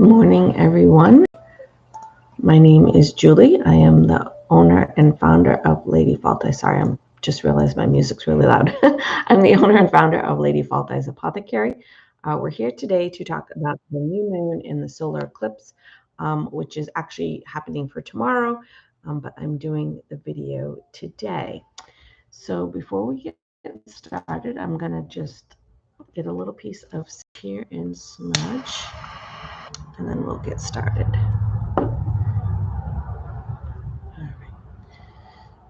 morning, everyone. My name is Julie. I am the owner and founder of Lady Faulty. Sorry, I just realized my music's really loud. I'm the owner and founder of Lady Faulty's Apothecary. We're here today to talk about the new moon in the solar eclipse, which is actually happening for tomorrow, but I'm doing the video today. So before we get started, I'm going to just get a little piece of here and smudge, and then we'll get started. All right,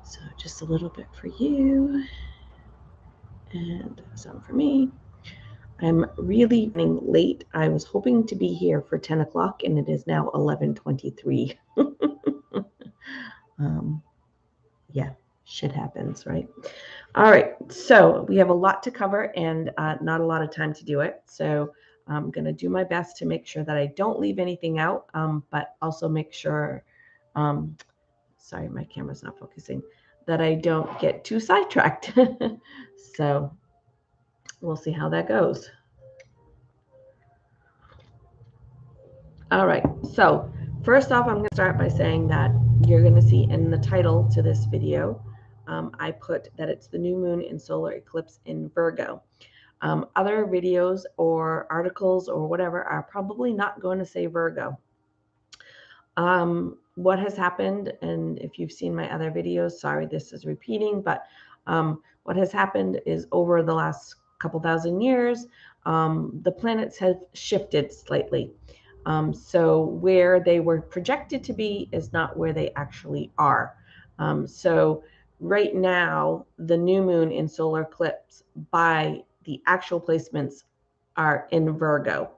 so just a little bit for you and some for me. I'm really running late. I was hoping to be here for 10 o'clock and it is now 11:23. Yeah, shit happens, right? All right, so we have a lot to cover and not a lot of time to do it. So I'm going to do my best to make sure that I don't leave anything out, but also make sure, sorry, my camera's not focusing, that I don't get too sidetracked. So we'll see how that goes. All right, so first off, I'm going to start by saying that you're going to see in the title to this video, I put that it's the new moon in solar eclipse in Virgo. Other videos or articles or whatever are probably not going to say Virgo. What has happened, and if you've seen my other videos, sorry, this is repeating, but what has happened is over the last couple thousand years, the planets have shifted slightly. So where they were projected to be is not where they actually are. So right now, the new moon in solar eclipse by the actual placements are in Virgo.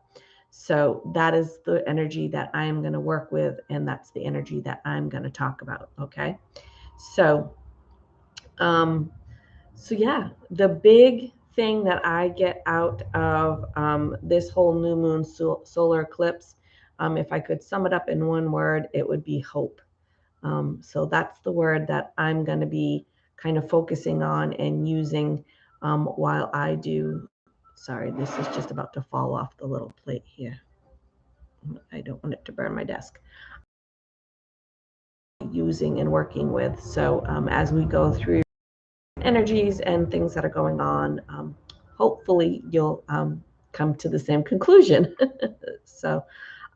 So that is the energy that I'm going to work with, and that's the energy that I'm going to talk about. Okay. So, yeah, the big thing that I get out of this whole new moon solar eclipse, if I could sum it up in one word, it would be hope. So that's the word that I'm going to be kind of focusing on and using while I do. Sorry, this is just about to fall off the little plate here. I don't want it to burn my desk. Using and working with. So as we go through energies and things that are going on, hopefully you'll come to the same conclusion. So,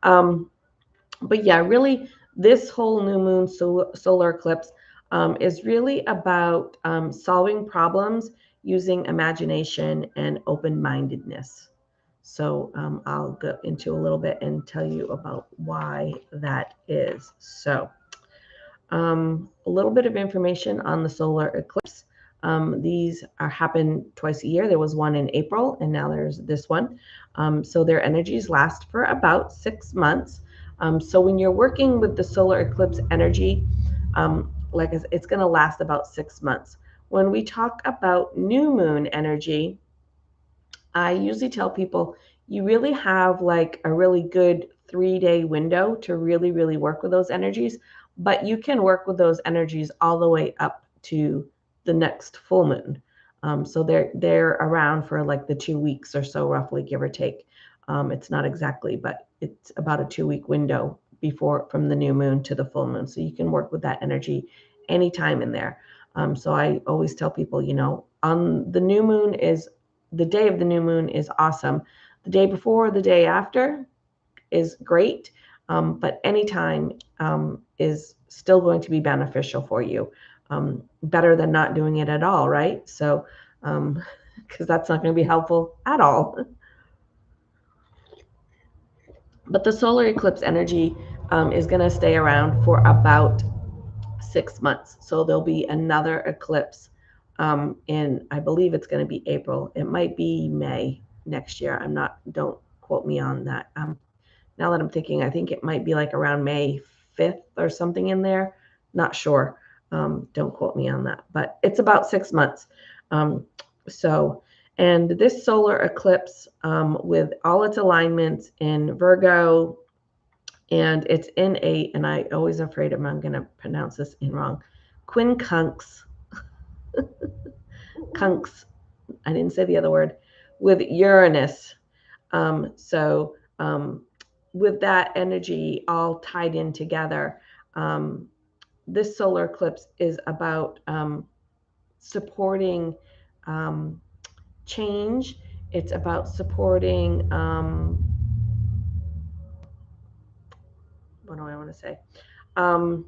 but yeah, really, this whole new moon solar eclipse is really about solving problems using imagination and open-mindedness. So I'll go into a little bit and tell you about why that is. So a little bit of information on the solar eclipse. These happen twice a year. There was one in April, and now there's this one. So their energies last for about 6 months. So when you're working with the solar eclipse energy, like I said, it's going to last about 6 months. When we talk about new moon energy, I usually tell people you really have like a really good 3-day window to really, really work with those energies, but you can work with those energies all the way up to the next full moon. So they're around for like the 2 weeks or so, roughly, give or take. It's not exactly, but it's about a 2-week window before from the new moon to the full moon. So you can work with that energy anytime in there. So I always tell people, on the new moon is the day of the new moon is awesome. The day before, the day after is great, but anytime is still going to be beneficial for you. Better than not doing it at all, right? So, because that's not going to be helpful at all. But the solar eclipse energy is going to stay around for about 6 months. So there'll be another eclipse in, I believe it's going to be April. It might be May next year. Don't quote me on that. Now that I'm thinking, I think it might be like around May 5th or something in there. Not sure. Don't quote me on that, but it's about 6 months. And this solar eclipse with all its alignments in Virgo, and it's in and I always afraid I'm going to pronounce this wrong, quincunx, cunx, I didn't say the other word, with Uranus. with that energy all tied in together, this solar eclipse is about supporting change. It's about supporting, what do I want to say? Um,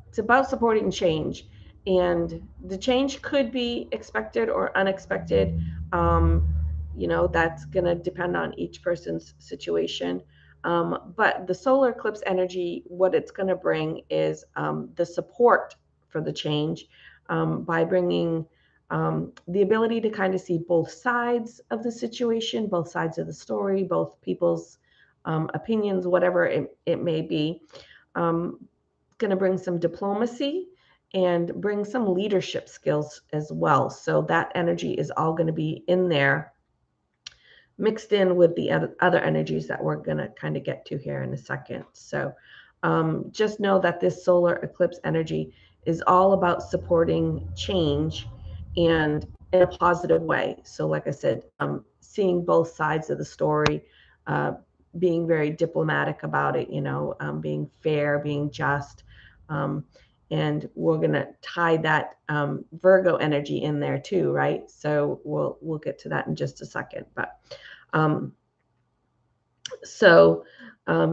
it's about supporting change, and the change could be expected or unexpected. um, that's going to depend on each person's situation. But the solar eclipse energy, what it's going to bring is the support for the change, by bringing the ability to kind of see both sides of the situation, both sides of the story, both people's opinions, whatever it may be. Going to bring some diplomacy and bring some leadership skills as well. So that energy is all going to be in there, mixed in with the other energies that we're going to kind of get to here in a second. So just know that this solar eclipse energy is all about supporting change, and in a positive way. So like I said, seeing both sides of the story, being very diplomatic about it, being fair, being just. Um, and we're going to tie that Virgo energy in there too, right? So we'll get to that in just a second. But um, so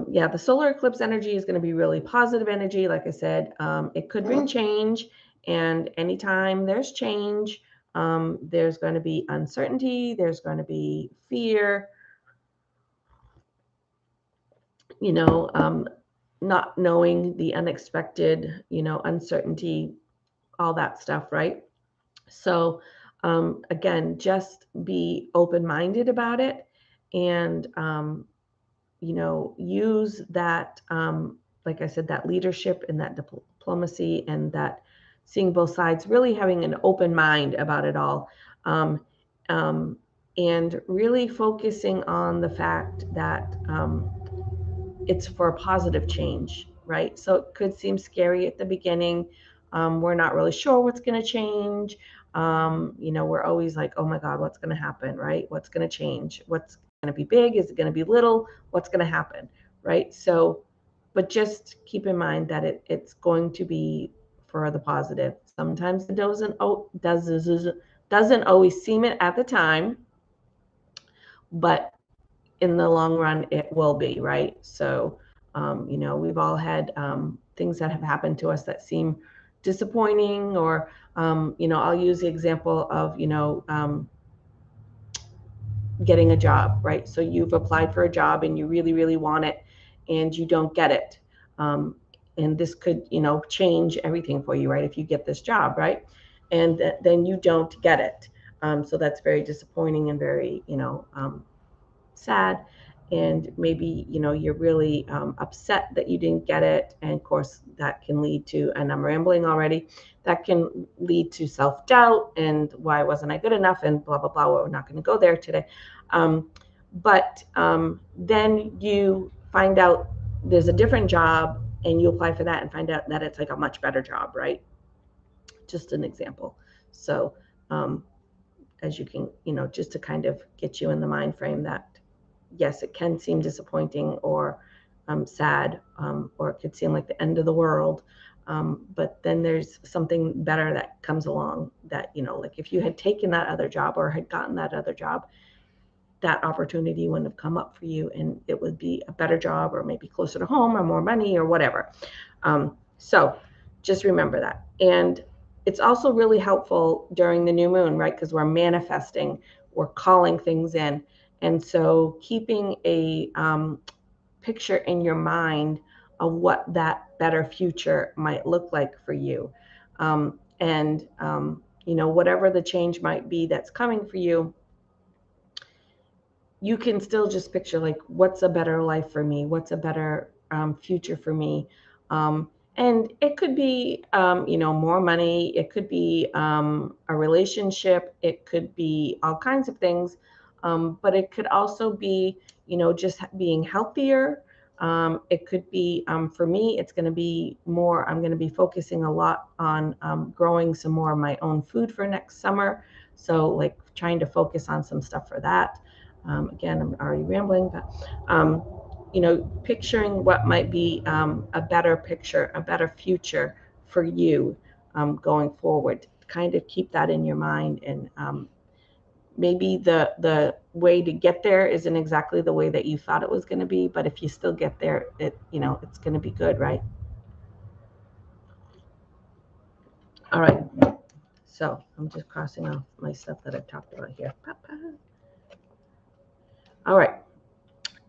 yeah, the solar eclipse energy is going to be really positive energy. Like I said, it could bring change, and anytime there's change, there's going to be uncertainty, there's going to be fear, not knowing, the unexpected, uncertainty, all that stuff, right? So again, just be open-minded about it, and use that, like I said, that leadership and that diplomacy, and that seeing both sides, really having an open mind about it all, um, um, and really focusing on the fact that it's for a positive change, right? So it could seem scary at the beginning. We're not really sure what's going to change. We're always like, oh my God, what's going to happen, right? What's going to change? What's going to be big? Is it going to be little? What's going to happen, right? So, but just keep in mind that it's going to be for the positive. Sometimes it doesn't always seem it at the time, but in the long run, it will be, right? So, we've all had things that have happened to us that seem disappointing, or, I'll use the example of, getting a job, right? So you've applied for a job and you really, really want it, and you don't get it. And this could, change everything for you, right? If you get this job, right? And then you don't get it. So that's very disappointing and very, sad, and maybe you're really upset that you didn't get it, and of course that can lead to, and I'm rambling already, that can lead to self-doubt and why wasn't I good enough, and blah blah blah. We're not going to go there today. But then you find out there's a different job, and you apply for that and find out that it's like a much better job, right? Just an example. So as you can, just to kind of get you in the mind frame that yes, it can seem disappointing, or sad, or it could seem like the end of the world. But then there's something better that comes along, that, like if you had taken that other job or had gotten that other job, that opportunity wouldn't have come up for you, and it would be a better job, or maybe closer to home, or more money, or whatever. So just remember that. And it's also really helpful during the new moon, right? Because we're manifesting, we're calling things in. And so keeping a picture in your mind of what that better future might look like for you. And whatever the change might be that's coming for you, you can still just picture, like, what's a better life for me? What's a better future for me? And it could be, more money. It could be a relationship. It could be all kinds of things. But it could also be, just being healthier. It could be, for me, it's going to be more, I'm going to be focusing a lot on growing some more of my own food for next summer. So like trying to focus on some stuff for that. Again, I'm already rambling, but picturing what might be a better picture, a better future for you going forward. Kind of keep that in your mind, and maybe the way to get there isn't exactly the way that you thought it was going to be, but if you still get there, it's going to be good, right? All right. So I'm just crossing off my stuff that I've talked about here. All right.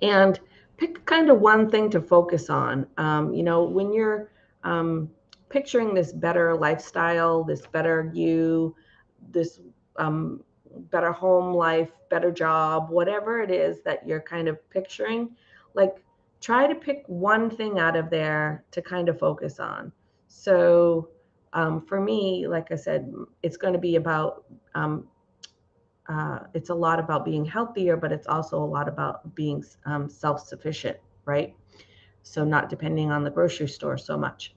And pick kind of one thing to focus on. When you're picturing this better lifestyle, this better you, this better home life, better job, whatever it is that you're kind of picturing, like try to pick one thing out of there to kind of focus on. So for me, like I said, it's going to be about it's a lot about being healthier, but it's also a lot about being self-sufficient, right? So not depending on the grocery store so much.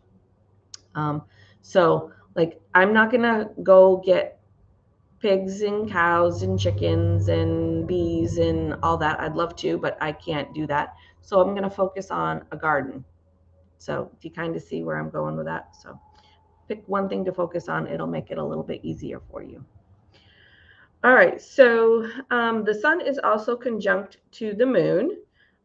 So like, I'm not gonna go get pigs and cows and chickens and bees and all that. I'd love to, but I can't do that. So I'm gonna focus on a garden. So if you kind of see where I'm going with that. So pick one thing to focus on. It'll make it a little bit easier for you. All right, so the sun is also conjunct to the moon.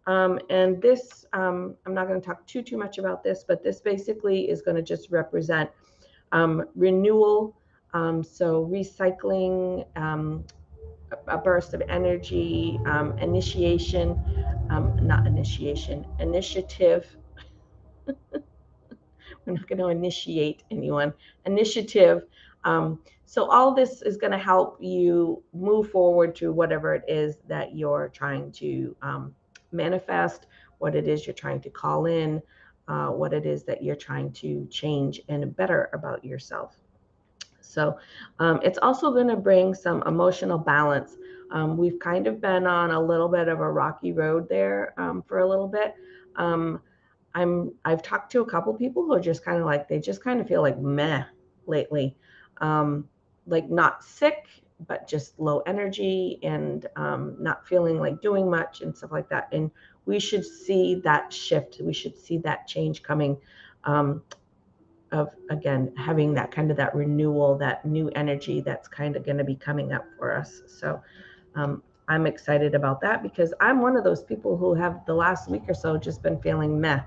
And this, I'm not going to talk too much about this, but this basically is going to just represent renewal. So recycling, a burst of energy, initiative. We're not going to initiate anyone. Initiative. So all this is going to help you move forward to whatever it is that you're trying to manifest, what it is you're trying to call in, what it is that you're trying to change and better about yourself. So it's also going to bring some emotional balance. We've kind of been on a little bit of a rocky road there for a little bit. I've talked to a couple people who are just kind of like, they just kind of feel like meh lately. Like not sick, but just low energy and not feeling like doing much and stuff like that. And we should see that shift. We should see that change coming, of, again, having that kind of that renewal, that new energy that's kind of going to be coming up for us. So I'm excited about that, because I'm one of those people who have the last week or so just been feeling meh.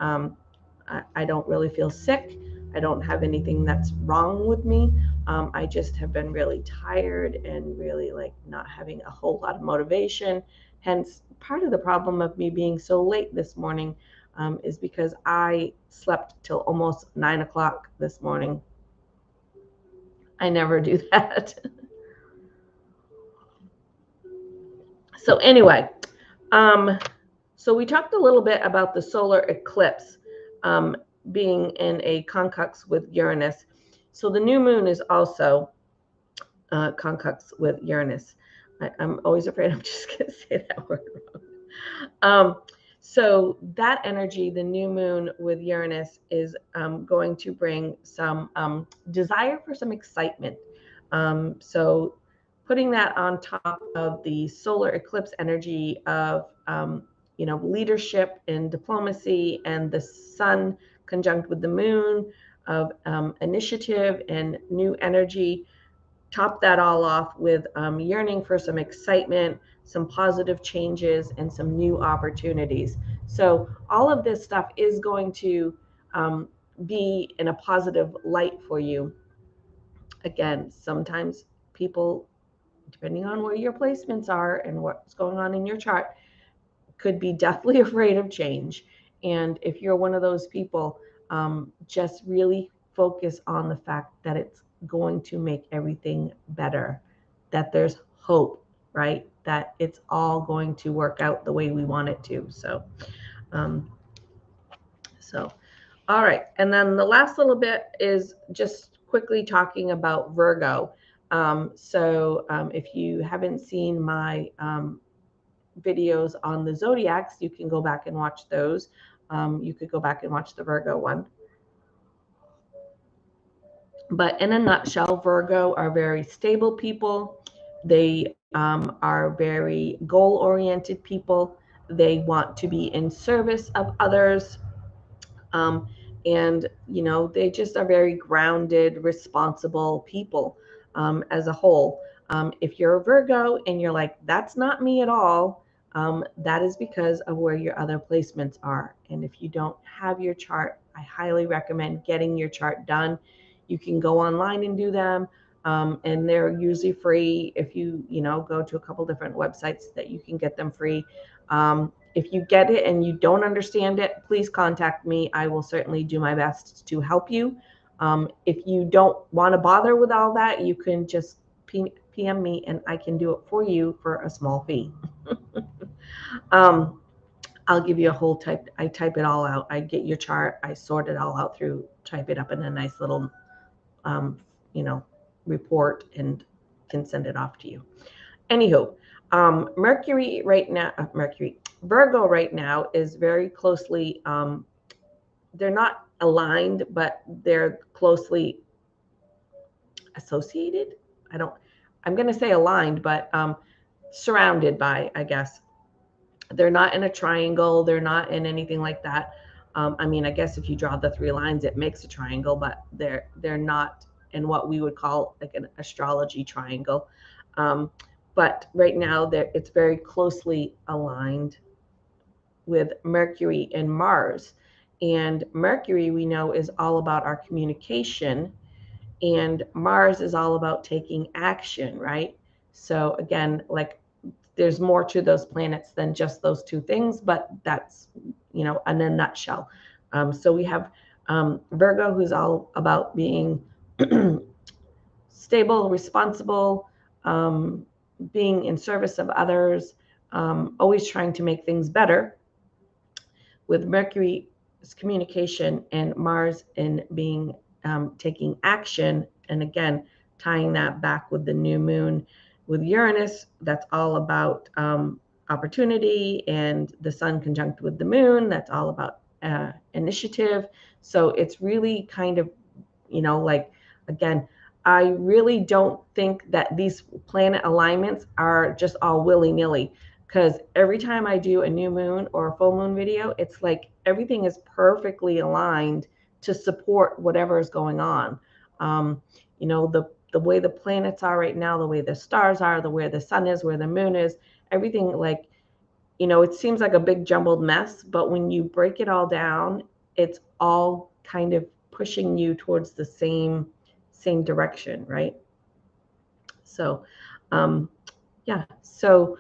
I don't really feel sick. I don't have anything that's wrong with me. I just have been really tired and really like not having a whole lot of motivation. Hence, part of the problem of me being so late this morning is because I slept till almost 9 o'clock this morning. I never do that. So anyway, so we talked a little bit about the solar eclipse being in a conjunct with Uranus. So the new moon is also conjunct with Uranus. I'm always afraid I'm just going to say that word wrong. So that energy, the new moon with Uranus, is going to bring some desire for some excitement. So putting that on top of the solar eclipse energy of leadership and diplomacy, and the sun conjunct with the moon of initiative and new energy. Top that all off with yearning for some excitement, some positive changes, and some new opportunities. So all of this stuff is going to be in a positive light for you. Again, sometimes people, depending on where your placements are and what's going on in your chart, could be deathly afraid of change. And if you're one of those people, just really focus on the fact that it's going to make everything better, that there's hope, right? That it's all going to work out the way we want it to. So, all right. And then the last little bit is just quickly talking about Virgo. If you haven't seen my videos on the zodiacs, you can go back and watch those. You could go back and watch the Virgo one. But in a nutshell, Virgo are very stable people. They are very goal-oriented people. they want to be in service of others. And they just are very grounded, responsible people as a whole. If you're a Virgo and you're like, that's not me at all, that is because of where your other placements are. And if you don't have your chart, I highly recommend getting your chart done. You can go online and do them. And they're usually free. If you go to a couple different websites that you can get them free. If you get it and you don't understand it, please contact me. I will certainly do my best to help you. If you don't want to bother with all that, you can just PM me and I can do it for you for a small fee. I'll give you a whole type. I type it all out. I get your chart. I sort it all out through, type it up in a nice little, report, and can send it off to you. Anywho, Virgo right now is very closely, they're not aligned, but they're closely associated. I'm going to say aligned, but surrounded by, I guess. They're not in a triangle. They're not in anything like that. I guess if you draw the 3 lines, it makes a triangle, but they're not in what we would call like an astrology triangle. But right now, it's very closely aligned with Mercury and Mars. And Mercury, we know, is all about our communication, and Mars is all about taking action, right? So again, like, there's more to those planets than just those 2 things, but that's, in a nutshell. So we have Virgo, who's all about being stable, responsible, being in service of others, always trying to make things better, with Mercury's communication and Mars in being taking action. And again, tying that back with the new moon with Uranus, that's all about opportunity, and the sun conjunct with the moon, that's all about initiative. So it's really kind of, like, again, I really don't think that these planet alignments are just all willy-nilly, because every time I do a new moon or a full moon video, it's like everything is perfectly aligned to support whatever is going on. The way the planets are right now, the way the stars are, the way the sun is, where the moon is, everything, like, it seems like a big jumbled mess, but when you break it all down, it's all kind of pushing you towards the same direction, right? So, yeah. So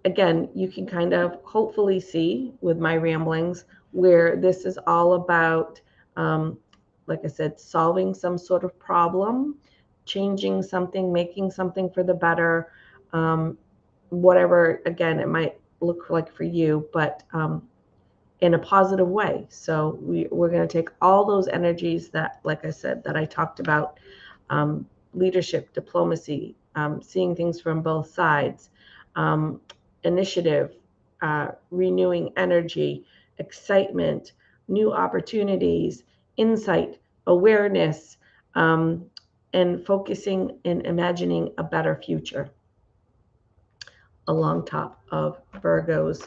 again, you can kind of hopefully see with my ramblings where this is all about, like I said, solving some sort of problem, changing something, making something for the better, whatever, again, it might look like for you, but in a positive way. So we're going to take all those energies that, like I said, that I talked about, leadership, diplomacy, seeing things from both sides, initiative, renewing energy, excitement, new opportunities, insight, awareness, and focusing and imagining a better future along top of Virgo's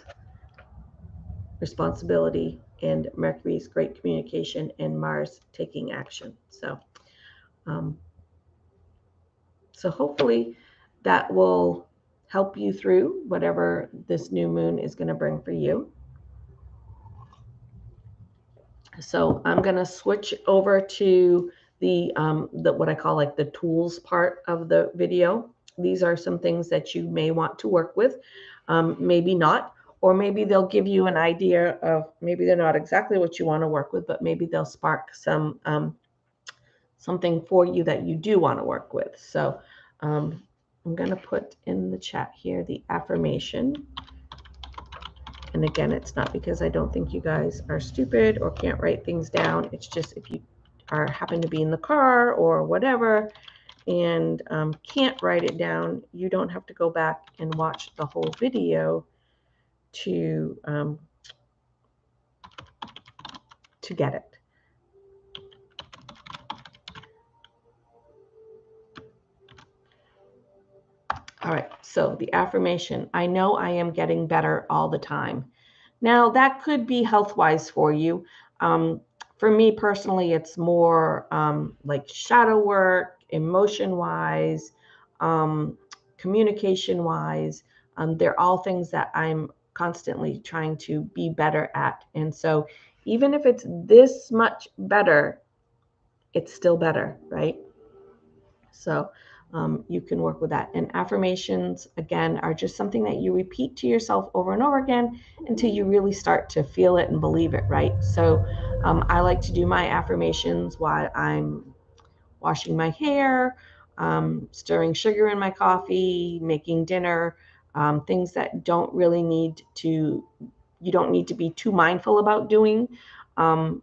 responsibility and Mercury's great communication and Mars taking action. So hopefully that will help you through whatever this new moon is going to bring for you. So I'm going to switch over to the what I call like the tools part of the video. These are some things that you may want to work with, maybe not, or maybe they'll give you an idea of, maybe they're not exactly what you want to work with, but maybe they'll spark something for you that you do want to work with. So I'm going to put in the chat here the affirmation. And again, it's not because I don't think you guys are stupid or can't write things down. It's just if you happen to be in the car or whatever and can't write it down, you don't have to go back and watch the whole video to get it. All right, so the affirmation, I know I am getting better all the time. Now, that could be health-wise for you. For me personally, it's more like shadow work, emotion-wise, communication-wise. They're all things that I'm constantly trying to be better at. And so even if it's this much better, it's still better, right? So you can work with that. And affirmations, again, are just something that you repeat to yourself over and over again until you really start to feel it and believe it, right? So I like to do my affirmations while I'm washing my hair, stirring sugar in my coffee, making dinner, things that don't really need to, you don't need to be too mindful about doing. Um,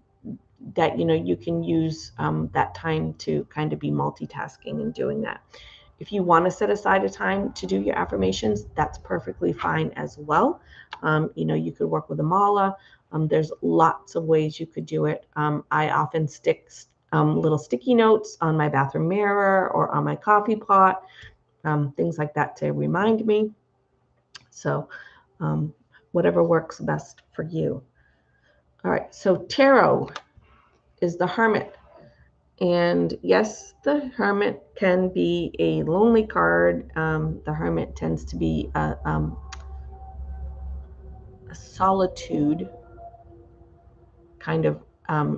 that you can use that time to kind of be multitasking and doing that. If you want to set aside a time to do your affirmations, that's perfectly fine as well. You could work with a mala. There's lots of ways you could do it. I often stick little sticky notes on my bathroom mirror or on my coffee pot, things like that to remind me. So whatever works best for you. All right, so tarot is the Hermit. And yes, the Hermit can be a lonely card. The Hermit tends to be a solitude kind of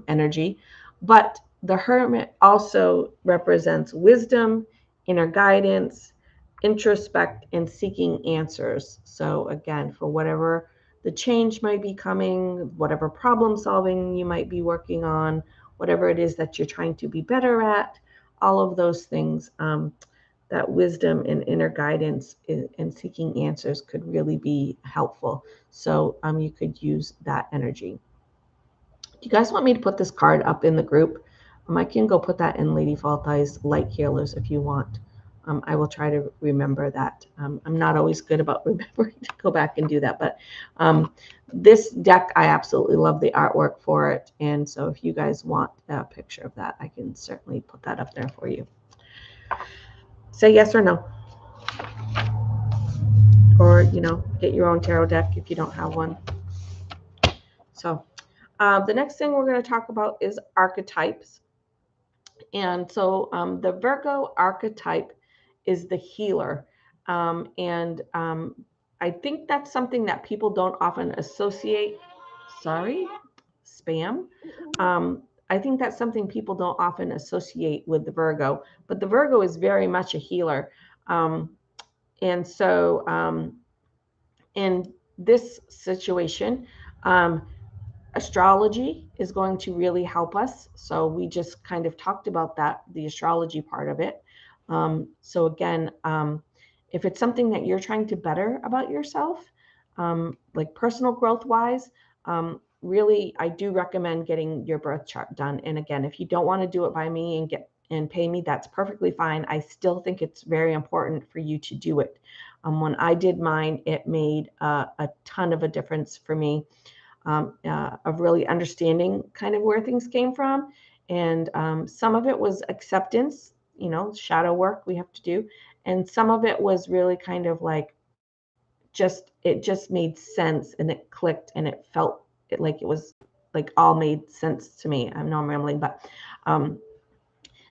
energy. But the Hermit also represents wisdom, inner guidance, introspect, and seeking answers. So, again, for whatever the change might be coming, whatever problem solving you might be working on, whatever it is that you're trying to be better at, all of those things, that wisdom and inner guidance and seeking answers could really be helpful. So you could use that energy. Do you guys want me to put this card up in the group? I can go put that in Lady Faltai's Light Healers if you want. I will try to remember that. I'm not always good about remembering to go back and do that, but this deck, I absolutely love the artwork for it. And so if you guys want a picture of that, I can certainly put that up there for you. Say yes or no. Or, get your own tarot deck if you don't have one. So the next thing we're going to talk about is archetypes. And so the Virgo archetype is the healer. And I think that's something that people don't often associate. Sorry, spam. I think that's something people don't often associate with the Virgo, but the Virgo is very much a healer. And so in this situation, astrology is going to really help us. So we just kind of talked about that, the astrology part of it. So again, if it's something that you're trying to better about yourself, like personal growth wise, really, I do recommend getting your birth chart done. And again, if you don't want to do it by me and pay me, that's perfectly fine. I still think it's very important for you to do it. When I did mine, it made a ton of a difference for me. Of really understanding kind of where things came from. And some of it was acceptance, shadow work we have to do. And some of it was really kind of like it just made sense and it clicked and it felt like it was like all made sense to me. I know I'm rambling, but and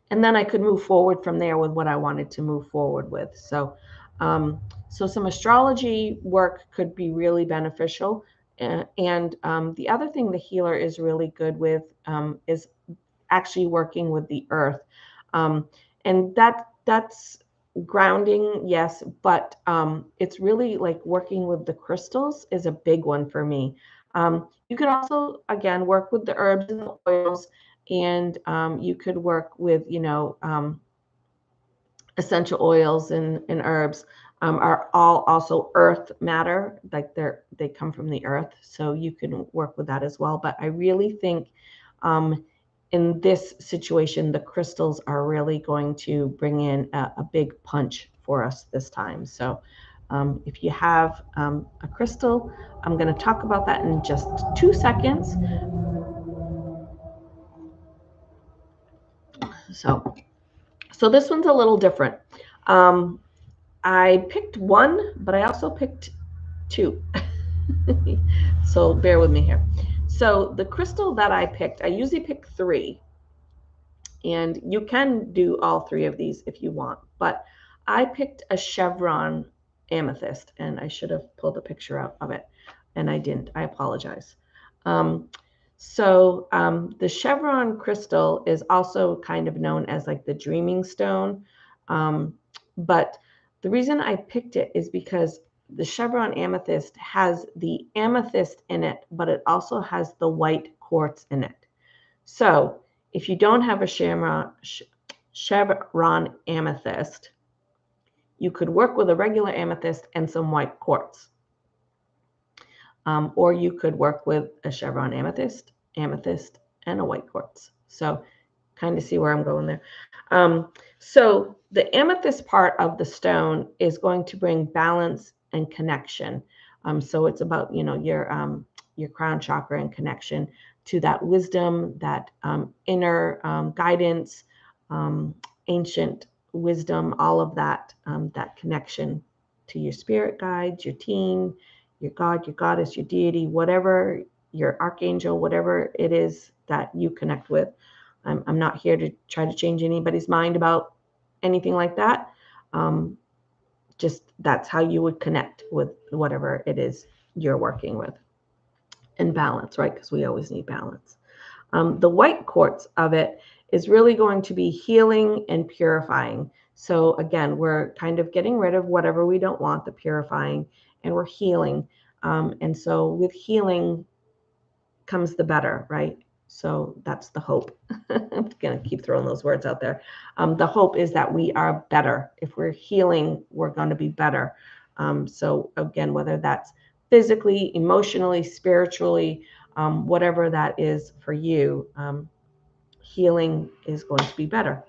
then I could move forward from there with what I wanted to move forward with. So some astrology work could be really beneficial. And the other thing the healer is really good with is actually working with the earth. And that's grounding, yes, but it's really like working with the crystals is a big one for me. You could also, again, work with the herbs and the oils, and you could work with, essential oils and herbs are all also earth matter, like they come from the earth, so you can work with that as well. But I really think in this situation, the crystals are really going to bring in a big punch for us this time. So if you have a crystal, I'm going to talk about that in just 2 seconds. So this one's a little different. I picked one, but I also picked two. So bear with me here. So the crystal that I picked, I usually pick three, and you can do all three of these if you want, but I picked a chevron amethyst, and I should have pulled a picture out of it, and I didn't. I apologize. The chevron crystal is also kind of known as like the dreaming stone, but the reason I picked it is because the chevron amethyst has the amethyst in it, but it also has the white quartz in it. So if you don't have a chevron amethyst, you could work with a regular amethyst and some white quartz. Or you could work with a chevron amethyst, and a white quartz. So kind of see where I'm going there. So the amethyst part of the stone is going to bring balance and connection. So it's about, your crown chakra and connection to that wisdom, that inner guidance, ancient wisdom, all of that, that connection to your spirit guides, your team, your God, your goddess, your deity, whatever, your archangel, whatever it is that you connect with. I'm not here to try to change anybody's mind about anything like that. Just that's how you would connect with whatever it is you're working with. And balance, right? Because we always need balance. The white quartz of it is really going to be healing and purifying. So again, we're kind of getting rid of whatever we don't want, the purifying, and we're healing. And so with healing comes the better, right? So that's the hope. I'm going to keep throwing those words out there. The hope is that we are better. If we're healing, we're going to be better. So again, whether that's physically, emotionally, spiritually, whatever that is for you, healing is going to be better.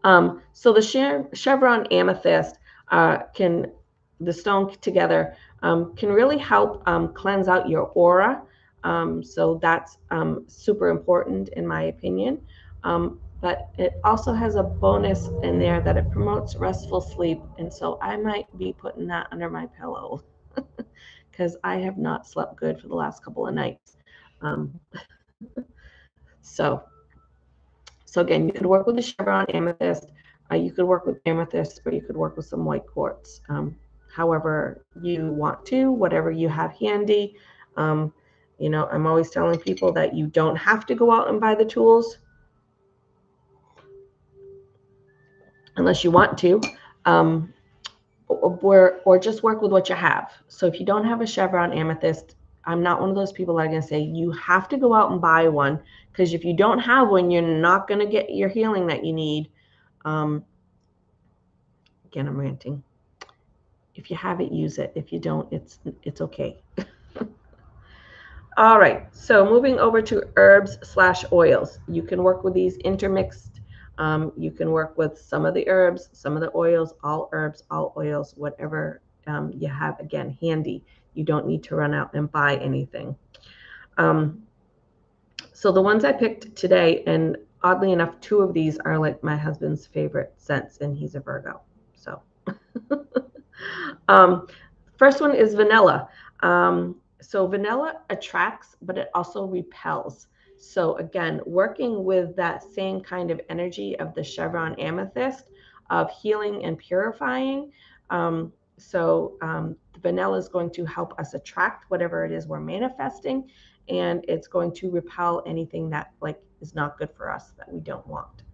So the chevron amethyst the stone together can really help cleanse out your aura. So that's super important in my opinion. But it also has a bonus in there that it promotes restful sleep. And so I might be putting that under my pillow because I have not slept good for the last couple of nights. So again, you could work with the chevron amethyst. You could work with amethyst, or you could work with some white quartz. However you want to, whatever you have handy. I'm always telling people that you don't have to go out and buy the tools unless you want to, or just work with what you have. So if you don't have a chevron amethyst, I'm not one of those people that are going to say you have to go out and buy one, because if you don't have one, you're not going to get your healing that you need. Again, I'm ranting. If you have it, use it. If you don't, it's okay. All right, so moving over to herbs/oils. You can work with these intermixed. You can work with some of the herbs, some of the oils, all herbs, all oils, whatever you have, again, handy. You don't need to run out and buy anything. So the ones I picked today, and oddly enough, two of these are like my husband's favorite scents, and he's a Virgo. So first one is vanilla. So vanilla attracts, but it also repels. So again, working with that same kind of energy of the chevron amethyst of healing and purifying. The vanilla is going to help us attract whatever it is we're manifesting, and it's going to repel anything that is not good for us, that we don't want.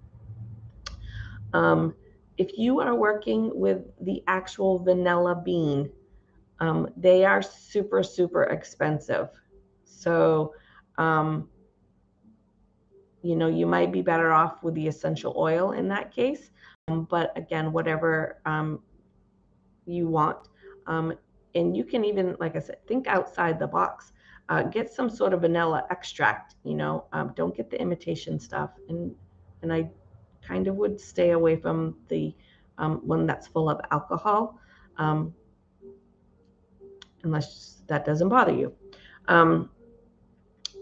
If you are working with the actual vanilla bean, they are super, super expensive. So, you might be better off with the essential oil in that case. But again, whatever you want. And you can even, like I said, think outside the box. Get some sort of vanilla extract, don't get the imitation stuff. And I kind of would stay away from the one that's full of alcohol. Unless that doesn't bother you.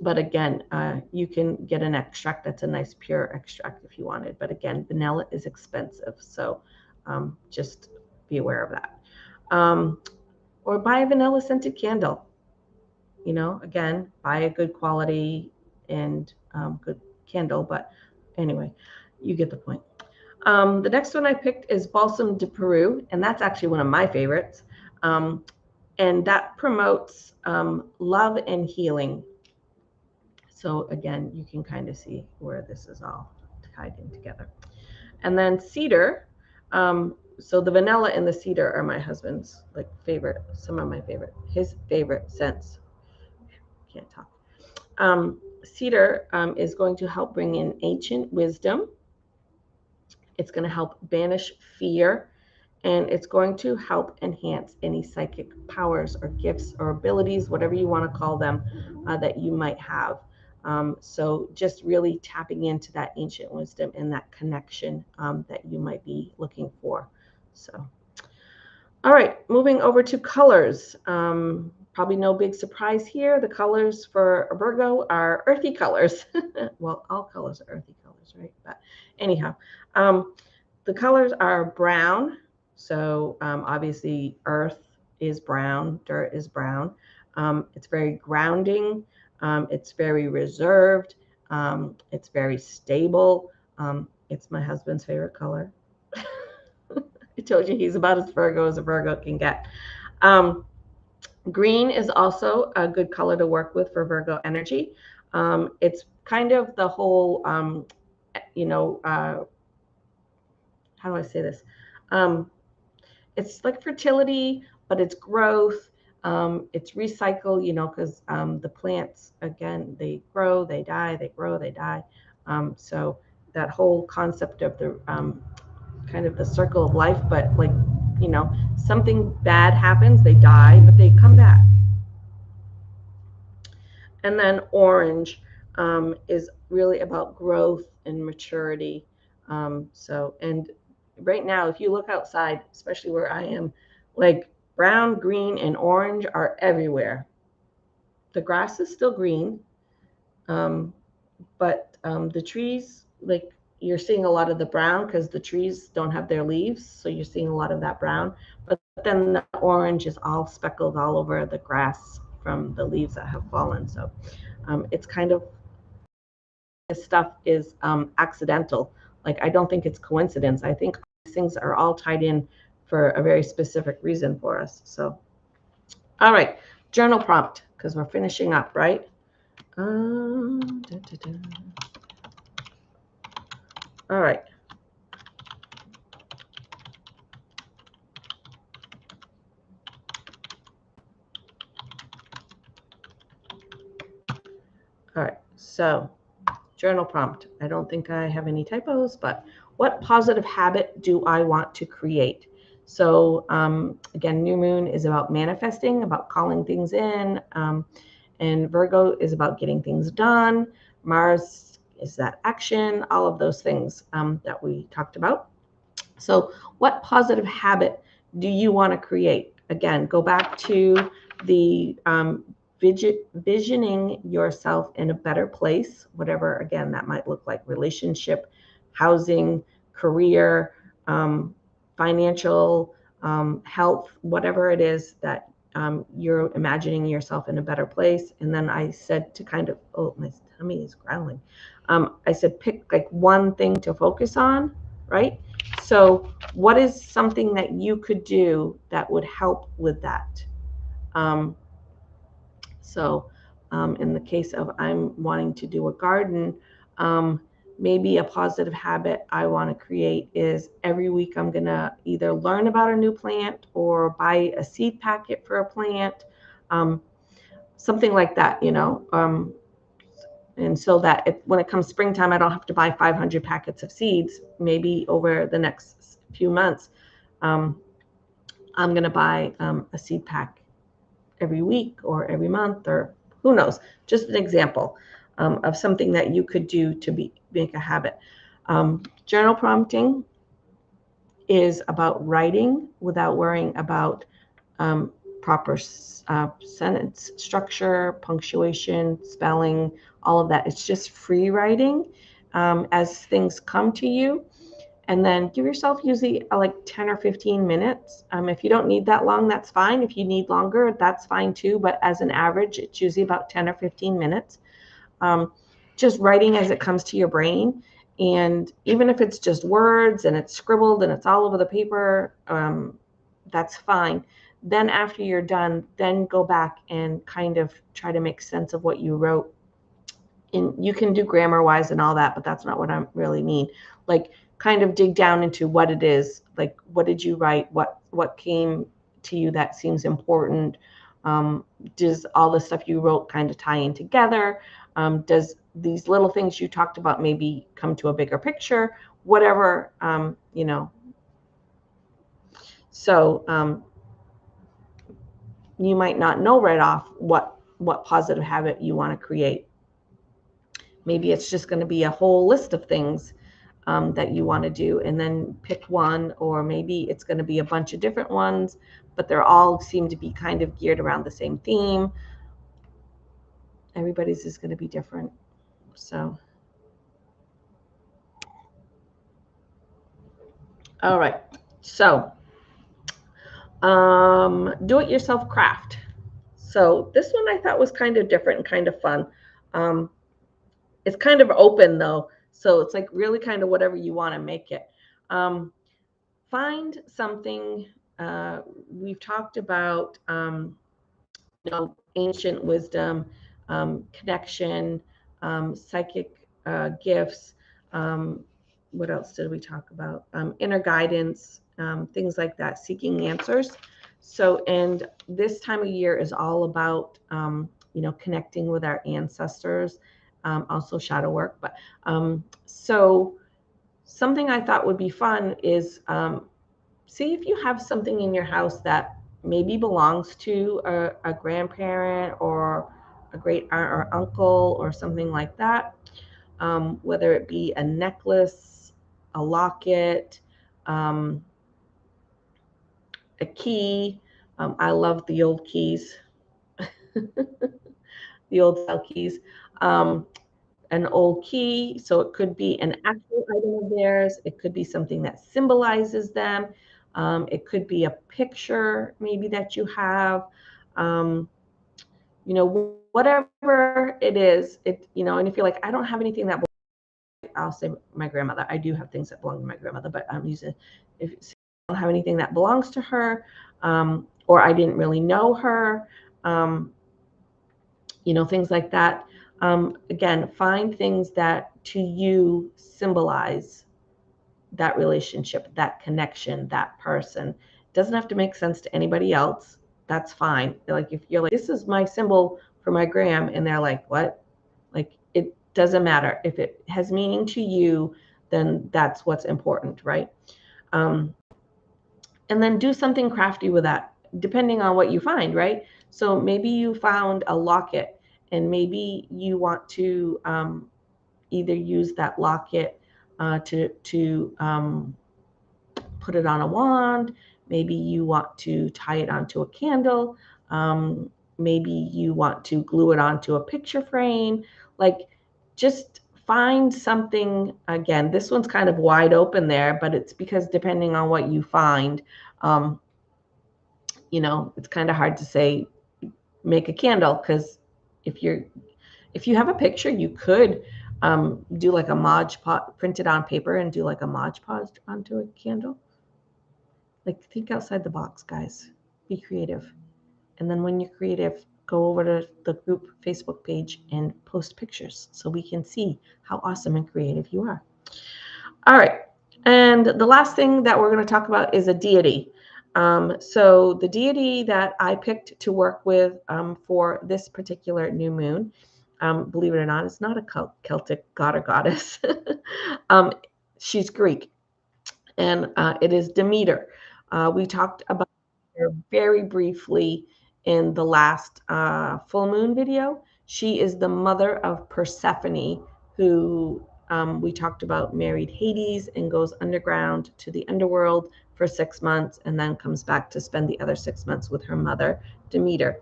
But again, you can get an extract that's a nice pure extract if you wanted. But again, vanilla is expensive. So just be aware of that. Or buy a vanilla scented candle. You know, again, buy a good quality and good candle. But anyway, you get the point. The next one I picked is Balsam de Peru, and that's actually one of my favorites. And that promotes love and healing. So again, you can kind of see where this is all tied in together. And then cedar. So the vanilla and the cedar are my husband's like favorite, some of my favorite, his favorite scents. Can't talk. Cedar is going to help bring in ancient wisdom. It's going to help banish fear, and it's going to help enhance any psychic powers or gifts or abilities, whatever you want to call them, that you might have. So just really tapping into that ancient wisdom and that connection that you might be looking for. So, all right, moving over to colors. Probably no big surprise here. The colors for Virgo are earthy colors. Well, all colors are earthy colors, right? But anyhow, the colors are brown. So obviously earth is brown, dirt is brown. It's very grounding. It's very reserved. It's very stable. It's my husband's favorite color. I told you he's about as Virgo as a Virgo can get. Green is also a good color to work with for Virgo energy. It's kind of the whole, how do I say this? It's like fertility, but it's growth. It's recycle, because the plants, again, they grow, they die, they grow, they die. So that whole concept of the kind of the circle of life, but like, something bad happens, they die, but they come back. And then orange is really about growth and maturity. And right now, if you look outside, especially where I am, like brown, green, and orange are everywhere. The grass is still green, but the trees, like you're seeing a lot of the brown because the trees don't have their leaves. So you're seeing a lot of that brown. But then the orange is all speckled all over the grass from the leaves that have fallen. So it's kind of, this stuff is accidental. Like, I don't think it's coincidence. I think these things are all tied in for a very specific reason for us. So, all right, journal prompt, because we're finishing up, right? All right. All right, so journal prompt. I don't think I have any typos, but what positive habit do I want to create? So again, new moon is about manifesting, about calling things in, and Virgo is about getting things done. Mars is that action, all of those things that we talked about. So what positive habit do you want to create? Again, go back to the visioning yourself in a better place, whatever, again, that might look like: relationship, housing, career, financial, health, whatever it is that you're imagining yourself in a better place. And then I said to kind of, oh, my tummy is growling. I said, pick like one thing to focus on, right? So what is something that you could do that would help with that? In the case of I'm wanting to do a garden, maybe a positive habit I want to create is every week I'm going to either learn about a new plant or buy a seed packet for a plant, something like that, and so that when it comes springtime, I don't have to buy 500 packets of seeds. Maybe over the next few months, I'm going to buy a seed pack every week or every month, or who knows, just an example of something that you could do to make a habit. Journal prompting is about writing without worrying about proper sentence structure, punctuation, spelling, all of that. It's just free writing as things come to you. And then give yourself usually like 10 or 15 minutes. If you don't need that long, that's fine. If you need longer, that's fine too. But as an average, it's usually about 10 or 15 minutes. Just writing as it comes to your brain. And even if it's just words and it's scribbled and it's all over the paper, that's fine. Then after you're done, then go back and kind of try to make sense of what you wrote. And you can do grammar wise and all that, but that's not what I really mean. Like kind of dig down into what it is. Like, what did you write? What came to you that seems important? Does all the stuff you wrote kind of tie in together? Does these little things you talked about maybe come to a bigger picture? Whatever, So you might not know right off what positive habit you want to create. Maybe it's just going to be a whole list of things that you want to do, and then pick one, or maybe it's going to be a bunch of different ones, but they're all seem to be kind of geared around the same theme. Everybody's is going to be different. So, all right. So, do-it-yourself craft. So this one I thought was kind of different and kind of fun. It's kind of open though, so it's like really kind of whatever you want to make it. Find something. We've talked about ancient wisdom, connection, psychic gifts. What else did we talk about? Inner guidance, things like that, seeking answers. So, and this time of year is all about, connecting with our ancestors, also shadow work. But so something I thought would be fun is see if you have something in your house that maybe belongs to a grandparent or a great aunt or uncle or something like that, whether it be a necklace, a locket, a key. I love the old keys, the old style keys. An old key. So it could be an actual item of theirs. It could be something that symbolizes them. It could be a picture maybe that you have. Whatever it is, and if you're like, I don't have anything that belongs, I'll say my grandmother. I do have things that belong to my grandmother, but I'm using, if I don't have anything that belongs to her, or I didn't really know her, things like that. Again, find things that to you symbolize that relationship, that connection, that person. It doesn't have to make sense to anybody else. That's fine. Like if you're like, this is my symbol for my gram, and they're like, what? Like, it doesn't matter. If it has meaning to you, then that's what's important, right? And then do something crafty with that, depending on what you find, right? So maybe you found a locket, and maybe you want to either use that locket to put it on a wand. Maybe you want to tie it onto a candle. Maybe you want to glue it onto a picture frame. Like, just find something. Again, this one's kind of wide open there, but it's because depending on what you find, it's kind of hard to say make a candle, because if you have a picture, you could do like a Mod Podge, print it on paper and do like a Mod Podge onto a candle. Like, think outside the box, guys. Be creative. And then when you're creative, go over to the group Facebook page and post pictures so we can see how awesome and creative you are. All right. And the last thing that we're going to talk about is a deity. So the deity that I picked to work with for this particular new moon, believe it or not, it's not a Celtic god or goddess. She's Greek, and it is Demeter. We talked about her very briefly in the last full moon video. She is the mother of Persephone, who we talked about married Hades and goes underground to the underworld for 6 months and then comes back to spend the other 6 months with her mother, Demeter.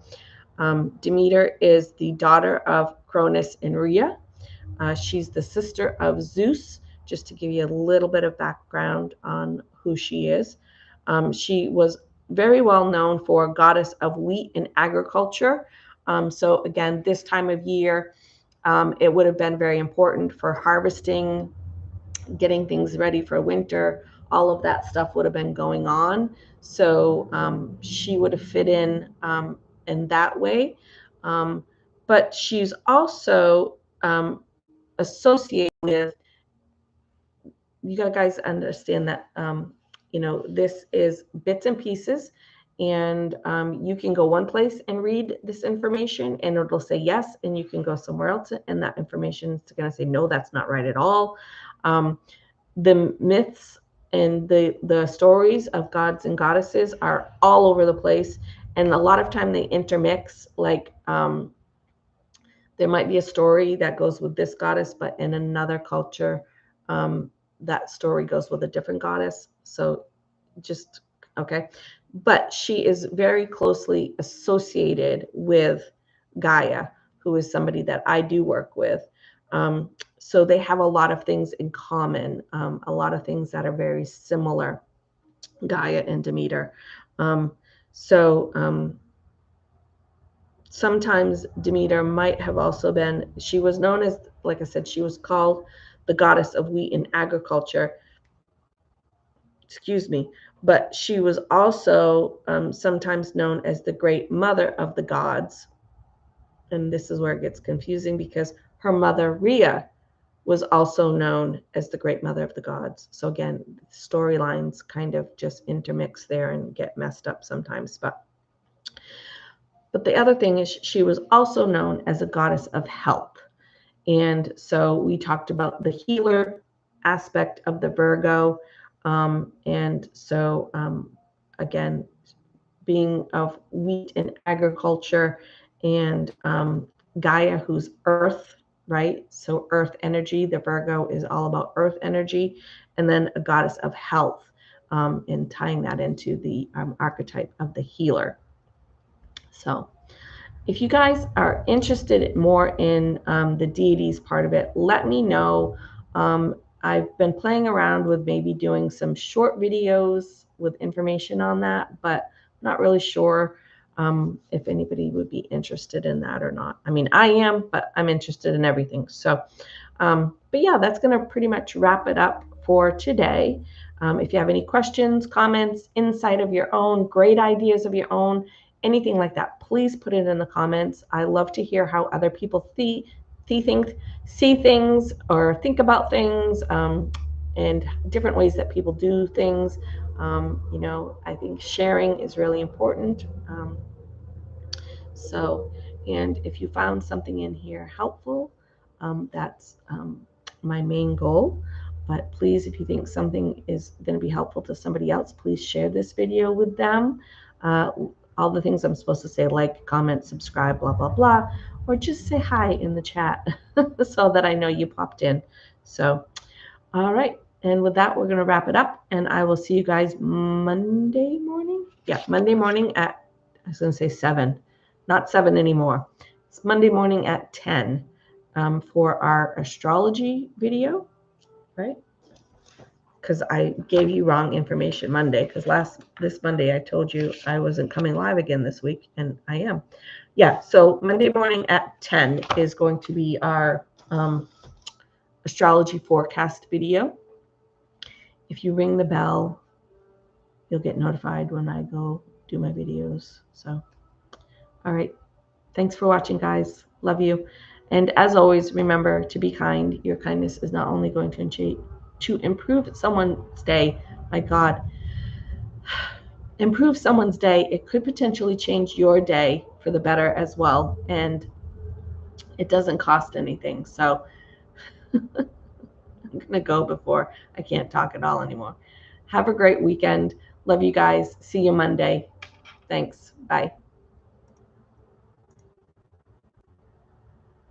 Demeter is the daughter of Cronus and Rhea. She's the sister of Zeus. just to give you a little bit of background on who she is. She was very well known for goddess of wheat and agriculture. So again, this time of year, it would have been very important for harvesting, getting things ready for winter. All of that stuff would have been going on. So she would have fit in that way. But she's also associated with, you guys understand that, this is bits and pieces, and you can go one place and read this information and it'll say yes, and you can go somewhere else and that information is going to say no, that's not right at all. The myths and the stories of gods and goddesses are all over the place, and a lot of time they intermix. Like there might be a story that goes with this goddess, but in another culture, that story goes with a different goddess. So just, okay. But she is very closely associated with Gaia, who is somebody that I do work with. So they have a lot of things in common, a lot of things that are very similar, Gaia and Demeter. Sometimes Demeter might have also been, she was known as, like I said, she was called the goddess of wheat and agriculture. Excuse me. But she was also sometimes known as the great mother of the gods. And this is where it gets confusing because her mother, Rhea, was also known as the great mother of the gods. So again, storylines kind of just intermix there and get messed up sometimes. But the other thing is she was also known as a goddess of health. And so we talked about the healer aspect of the Virgo. Again, being of wheat and agriculture, and Gaia, who's earth, right? So earth energy, the Virgo is all about earth energy, and then a goddess of health, and tying that into the archetype of the healer. So if you guys are interested more in the deities part of it, let me know. I've been playing around with maybe doing some short videos with information on that, but not really sure if anybody would be interested in that or not. I mean, I am, but I'm interested in everything. So, but yeah, that's going to pretty much wrap it up for today. If you have any questions, comments, insight of your own, great ideas of your own, anything like that, please put it in the comments. I love to hear how other people see things or think about things, and different ways that people do things. I think sharing is really important. And if you found something in here helpful, that's my main goal. But please, if you think something is going to be helpful to somebody else, please share this video with them. All the things I'm supposed to say, like, comment, subscribe, blah, blah, blah, or just say hi in the chat so that I know you popped in. So, all right. And with that, we're going to wrap it up, and I will see you guys Monday morning. Yeah, Monday morning at, I was going to say 7, not 7 anymore. It's Monday morning at 10 for our astrology video, right? Because I gave you wrong information Monday, because this Monday I told you I wasn't coming live again this week, and I am. Yeah, so Monday morning at 10 is going to be our astrology forecast video. If you ring the bell, you'll get notified when I go do my videos. So, all right. Thanks for watching, guys. Love you. And as always, remember to be kind. Your kindness is not only going to improve someone's day, my God, improve someone's day, it could potentially change your day for the better as well. And it doesn't cost anything. So I'm going to go before I can't talk at all anymore. Have a great weekend. Love you guys. See you Monday. Thanks. Bye.